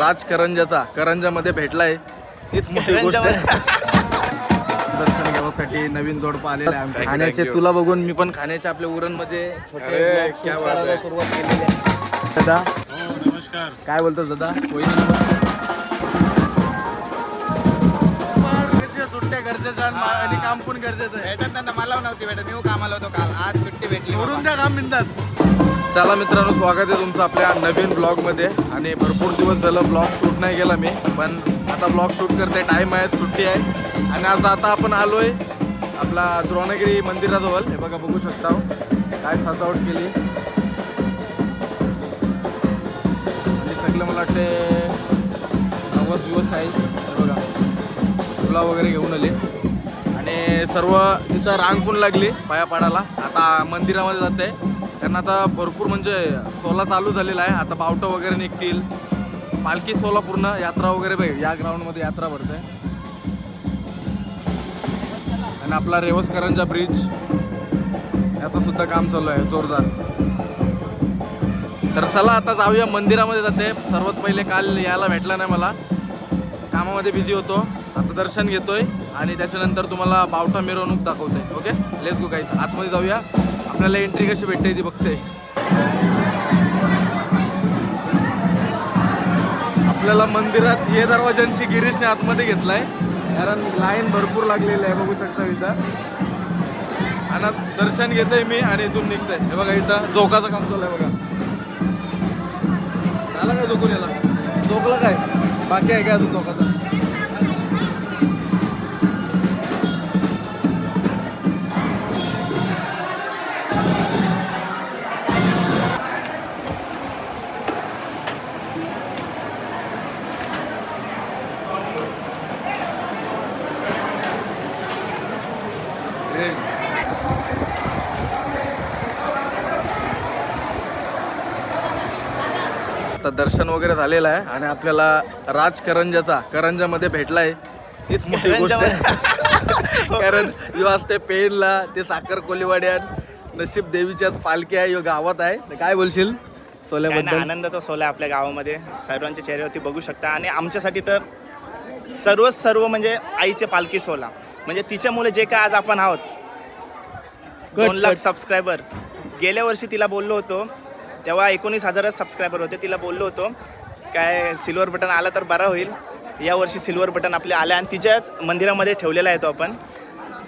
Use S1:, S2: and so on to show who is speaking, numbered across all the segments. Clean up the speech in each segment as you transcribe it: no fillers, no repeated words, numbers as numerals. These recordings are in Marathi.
S1: राज करंजामध्ये भेटलाय, तीच मोठी गोष्ट आहे. दर्शन घेण्यासाठी नवीन जोडपा आलेला आहे आमच्या खाण्याचे. तुला बघून मी पण खाण्याचे आपल्या उरणमध्ये छोटे vlog shoot करायला सुरुवात केलेली आहे. दादा
S2: नमस्कार.
S1: काय बोलतो दादा? सुट्ट्या गरजेचं आणि काम पण गरजेचं आहे.
S3: भेटत त्यांना मला नव्हती भेटत, मी कामाला होतो काल, आज सुट्टी भेटली.
S1: करून द्या काम बिंदास. चला मित्रांनो, स्वागत आहे तुमचं आपल्या नवीन ब्लॉगमध्ये. आणि भरपूर दिवस झालं ब्लॉग शूट नाही केला मी, पण आता ब्लॉग शूट करते. टाईम आहे, सुट्टी आहे. आणि आता आपण आलोय आपला द्रोणगिरी मंदिराजवळ. हे बघा, बघू शकता काय सजावट केली. आणि सगळं मला वाटते 90 दिवस आहे. हे बघा, फुला वगैरे घेऊन आले आणि सर्व तिथं रांग पण लागली पाया पाडायला. आता मंदिरामध्ये जाते. त्यांना आता भरपूर म्हणजे सोला चालू झालेला आहे. आता बावटं वगैरे निघतील, पालखी सोला पूर्ण यात्रा वगैरे बघ. या ग्राउंडमध्ये यात्रा भरते. आणि आपला रेवस करंजा ब्रिज याचं सुद्धा काम चालू आहे जोरदार. तर चला आता जाऊया मंदिरामध्ये. जाते सर्वात पहिले. काल यायला भेटला नाही मला, कामामध्ये बिझी होतो. आता दर्शन घेतोय आणि त्याच्यानंतर तुम्हाला बावटा मिरवणूक दाखवतोय. Okay, let's go guys. आतमध्ये जाऊया. आपल्याला एंट्री कशी भेटते ती बघते. आपल्याला मंदिरात ये दरवाजांशी गिरीशने आतमध्ये घेतलाय, कारण लाईन भरपूर लागलेली आहे. बघू शकता इथं. आणि दर्शन घेतोय मी आणि इथून निघतोय. हे बघा, इथं झोकाचं काम चालू आहे. बघा, झालं काय झोकून? याला झोकलं काय? बाकी आहे काय अजून झोकाचं? आता दर्शन वगैरे झालेलं आहे आणि आपल्याला राज करंजामध्ये भेटलाय, तीच मोठी गोष्ट आहे. कारण यो असते पेनला, ते साखर कोलीवाड्यात. नशीब देवीच्याच पालखी आहे, यो गावात आहे. तर काय बोलशील सोल्याबद्दल?
S3: आनंदाचा सोला आपल्या गावामध्ये सर्वांच्या चेहऱ्यावरती बघू शकता. आणि आमच्यासाठी तर सर्व म्हणजे आईचे पालखी सोला. म्हणजे तिच्यामुळे जे काय आज आपण आहोत, 2 लाख सबस्क्रायबर. गेल्या वर्षी तिला बोललो होतो, तेव्हा 19,000 सबस्क्रायबर होते. तिला बोललो होतो काय सिल्वर बटन आला तर बरा होईल. यावर्षी सिल्वर बटन आपले आले आणि तिच्याच मंदिरामध्ये ठेवलेला आहे तो आपण.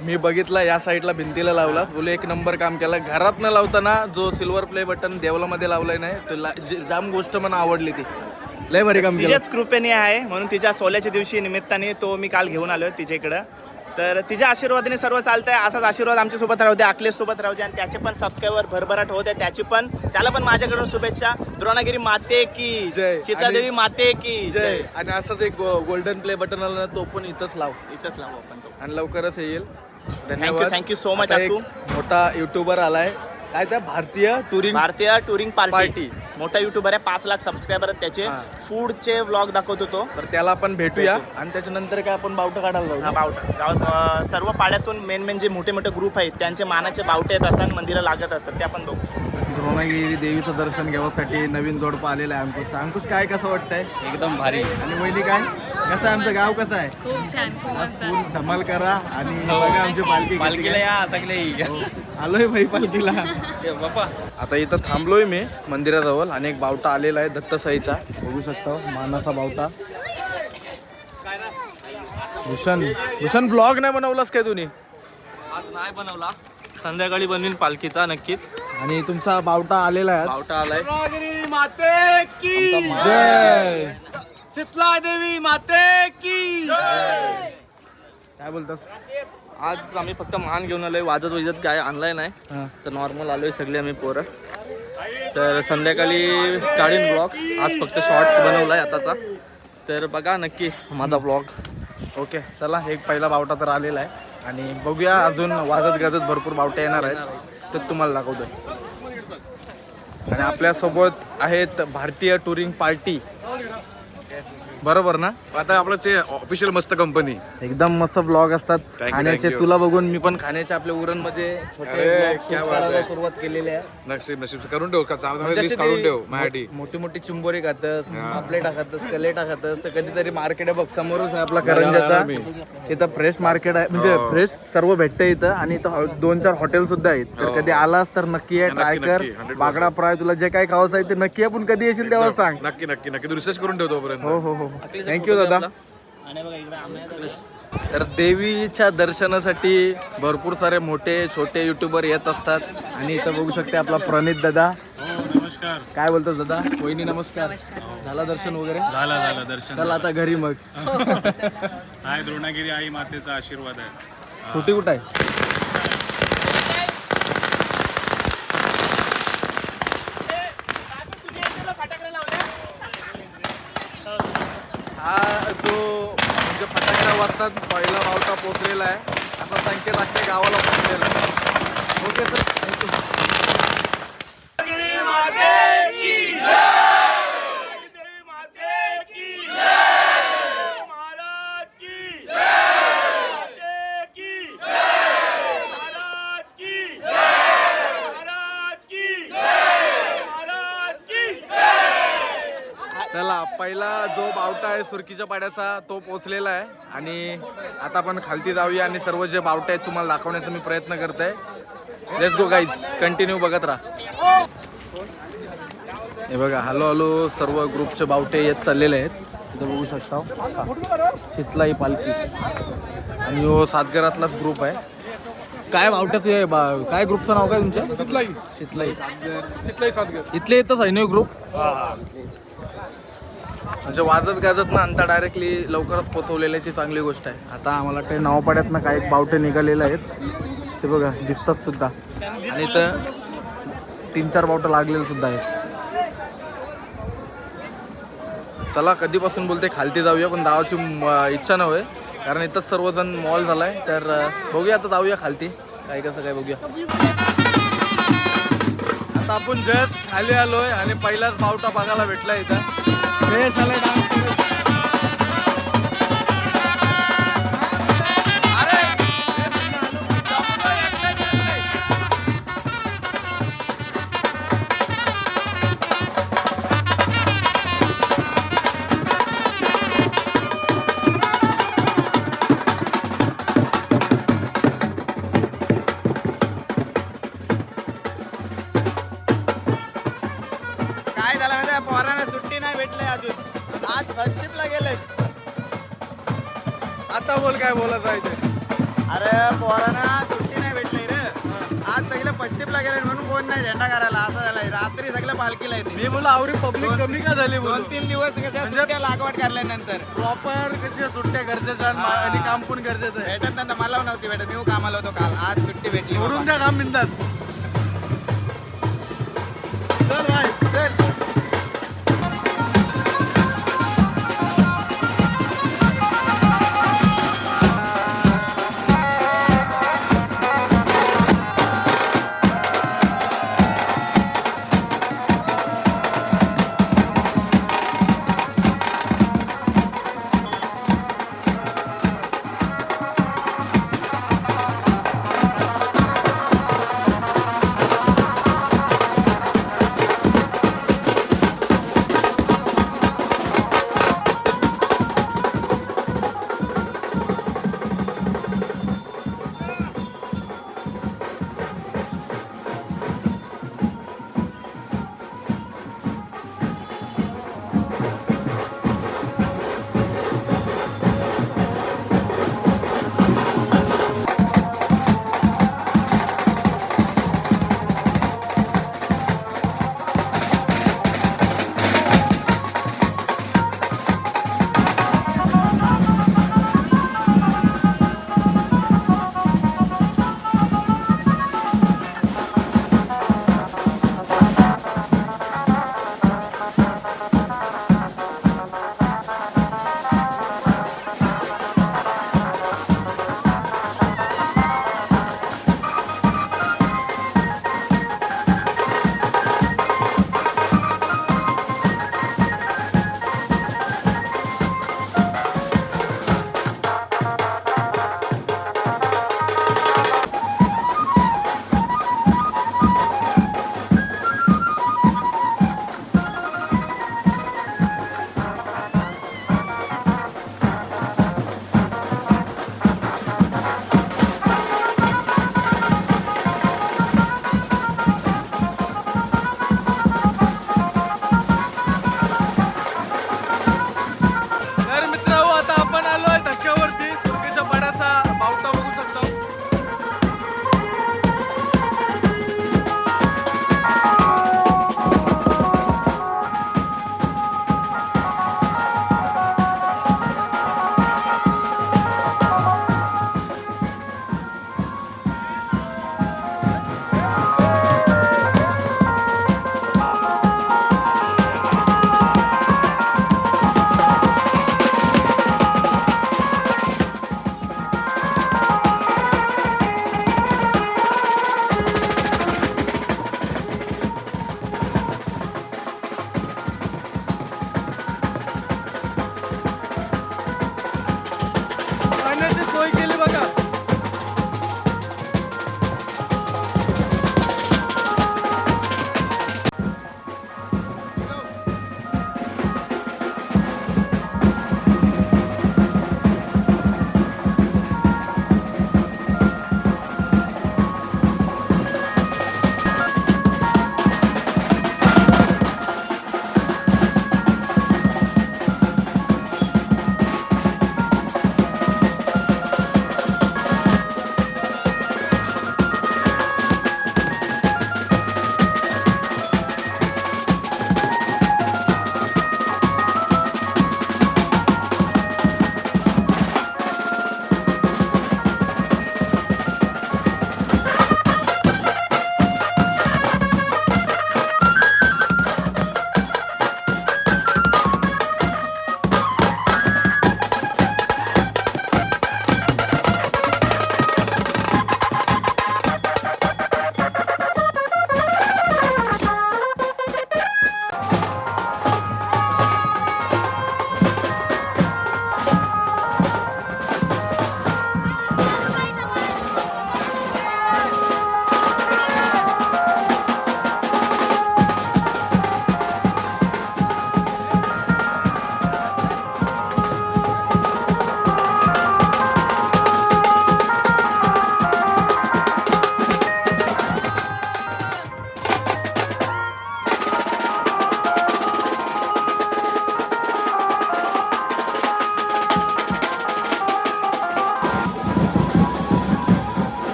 S1: मी बघितला या साईडला भिंतीला लावला, बोले एक नंबर काम केला. घरात न लावताना जो सिल्वर प्ले बटन देवलामध्ये लावलाय नाही, तो जाम गोष्ट मला आवडली. ती लय भारी काम केलं.
S3: तिच्याच कृपेने आहे, म्हणून तिच्या सोल्याच्या दिवशी निमित्ताने तो मी काल घेऊन आलो तिच्या इकडं. तर तिच्या आशीर्वादाने सर्व चालतंय. असाच आशीर्वाद आमच्यासोबत राहू दे, अखिलेशसोबत राहू दे. आणि त्याचे पण सबस्क्रायबर भरभराट होते. त्याला पण माझ्याकडून शुभेच्छा. द्रोणगिरी माते की
S1: जय.
S3: सीतादेवी माते की जय.
S1: आणि असंच एक गोल्डन प्ले बटन आला ना, तो पण इथंच लावू
S3: आपण तो.
S1: आणि लवकरच येईल. धन्यवाद.
S3: Thank you so much.
S1: आता एक मोठा युट्यूबर आलाय, काय त्या भारतीय
S3: टुरिंग पार्टी. मोठा युट्यूबर आहे, 5 लाख सबस्क्रायबर आहेत त्याचे. फूडचे व्लॉग दाखवतो तो.
S1: तर त्याला आपण भेटूया. आणि त्याच्यानंतर काय आपण बावटा काढायला जाऊ.
S3: बावटा गावात सर्व पाड्यातून मेन जे मोठे ग्रुप आहेत, त्यांचे मानाचे बावटे येत असतात, मंदिरं लागत असतात. ते आपण बघू.
S1: द्रोणगिरी देवीचं दर्शन घेण्यासाठी नवीन जोडपा आलेला आहे अंकुश. अंकुश, काय कसं वाटतंय?
S3: एकदम भारी.
S1: आणि वहिनी काय कसं आहे? आमचं गाव कसं आहे?
S4: खूप छान, खूप मस्त.
S1: फुल धमाल करा. आणि बघा आमची पालखीला
S3: या सगळे.
S1: आलोय भाई पालखीला. आता इथं थांबलोय मी मंदिराजवळ आणि एक बावटा आलेला आहे दत्तसाईचा. बघू शकता, मानाचा बावटा. भूषण ब्लॉग नाही बनवलास काय तुम्ही?
S2: आज नाही बनवला, संध्याकाळी बनवीन पालखीचा नक्कीच.
S1: आणि तुमचा बावटा आलेला आहे.
S2: बावटा आलाय.
S3: माते की
S1: जय.
S3: शीतला देवी माते की.
S1: काय बोलतास?
S2: आज आम्ही फक्त मान घेऊन आलोय, वाजत काय आणलाय नाही. तर नॉर्मल आलोय सगळे आम्ही पोरं. तर संध्याकाळी काढीन ब्लॉग. आज फक्त शॉर्ट बनवलाय आताचा. तर बघा नक्की माझा ब्लॉग.
S1: ओके, चला. एक पहिला बावटा तर आलेला आहे आणि बघूया अजून वाजत गाजत भरपूर बावटे येणार आहेत, ते तुम्हाला दाखवतोय. आणि आपल्यासोबत आहेत भारतीय टुरिंग पार्टी. बरोबर ना?
S4: आता आपलं ऑफिशियल मस्त कंपनी.
S1: एकदम मस्त ब्लॉग असतात
S4: Thank you,
S1: खाण्याचे.
S4: thank you.
S1: तुला बघून मी पण खाण्याचे आपल्या उरणमध्ये छोटे
S4: अरे,
S1: vlog shoot
S4: क्या बात
S1: करायला
S4: आहे.
S1: सुरुवात केलेली आहे.
S4: नशीब नशीब करून ठेव
S1: म्हणजे
S4: लिस्ट काढून ठेव माझ्यासाठी.
S1: मोठी मोठी चिंबोरी खातस, पापलेट खातस, कलेटा खातस, तर कधीतरी मार्केट आहे बघ समोरच आहे आपला करंजाचा. इथं फ्रेश मार्केट आहे म्हणजे फ्रेश सर्व भेटतं इथं. आणि इथं 2-4 हॉटेल सुद्धा आहेत. तर कधी आलास तर नक्की आहे, ट्राय कर.
S4: नक्की, 100%.
S1: बागडा फ्राय तुला जे काय खावायचं आहे ते नक्की आहे. पण कधी येशील तेव्हा सांग.
S4: नक्की नक्की नक्की तू रिसर्च करून ठेवतो तोपर्यंत.
S1: हो हो हो थँक्यू दादा. तर देवीच्या दर्शनासाठी भरपूर सारे मोठे छोटे युट्यूबर येत असतात. आणि इथं बघू शकते आपला प्रणित दादा.
S5: नमस्कार.
S1: काय बोलतो दादा? वहिनी नमस्कार. झाला दर्शन वगैरे?
S5: झालं दर्शन.
S1: चल आता घरी मग.
S5: हाय द्रोणागिरी आई मातेचा आशीर्वाद आहे.
S1: छोटी कुठं आहे? हा जो म्हणजे फटाकडा वाजतात पहिला बावटा पोचलेला आहे असा संकेत अख्ख्या गावाला पोचलेला आहे. Okay sir thank you. चला पहिला जो बावटा आहे सुरकीच्या पाड्याचा तो पोचलेला आहे. आणि आता आपण खालती जाऊया आणि सर्व जे बावटे आहेत तुम्हाला दाखवण्याचा मी प्रयत्न करतोय. लेट्स गो गाईज, कंटिन्यू बघत राहा. हे बघा हॅलो हॅलो सर्व ग्रुपचे बावटे येत चाललेले आहेत. इथं बघू शकता शीतलाई पालखी. आणि हो सातगरातलाच ग्रुप आहे. काय बावट्यात काय ग्रुपचं नाव काय तुमच्या? शीतलाई. शीतलाई इथले येतच आहे ना ग्रुप. म्हणजे वाजत गाजत ना अंता डायरेक्टली लवकरच पोचवलेली आहे ती चांगली गोष्ट आहे. आता आम्हाला ते नावपाड्यात ना काही बावटे निघालेले आहेत ते बघा दिसतात सुद्धा. आणि इथं 3-4 बावटं लागलेले सुद्धा आहेत. चला कधीपासून बोलते खालती जाऊया पण जावाची इच्छा नव्हे कारण इथंच सर्वजण मॉल झालाय. तर बघूया आता जाऊया खालती काय कसं काय बघूया. आता आपण जस्ट खाली आलोय आणि पहिलाच बावटा बघायला भेटला इथं.
S3: काय झालं माहिती आहे? पोरांना सुट्टी नाही भेटली अजून. आज फर्स्ट शिपला गेले.
S1: आता बोल काय बोलत आहे ते.
S3: अरे पोरांना सुट्टी नाही भेटली रे. आज सगळे पश्चिमला गेले म्हणून कोण नाही झेंडा करायला. असं झालंय रात्री सगळे पालखीला येते.
S1: मी बोला आवरी पब्लिक कमी का झाली बोलू.
S3: 2-3 दिवस कशा सुट्ट्या लागवड करल्यानंतर
S1: प्रॉपर कशी सुट्ट्या गरजेच्या आणि काम पण गरजेचं आहे.
S3: भेटत नंतर मला नव्हती भेटत. मी कामाला होतो काल. आज सुट्टी भेटली.
S1: सोडून द्या काम बिंदास. चल भाई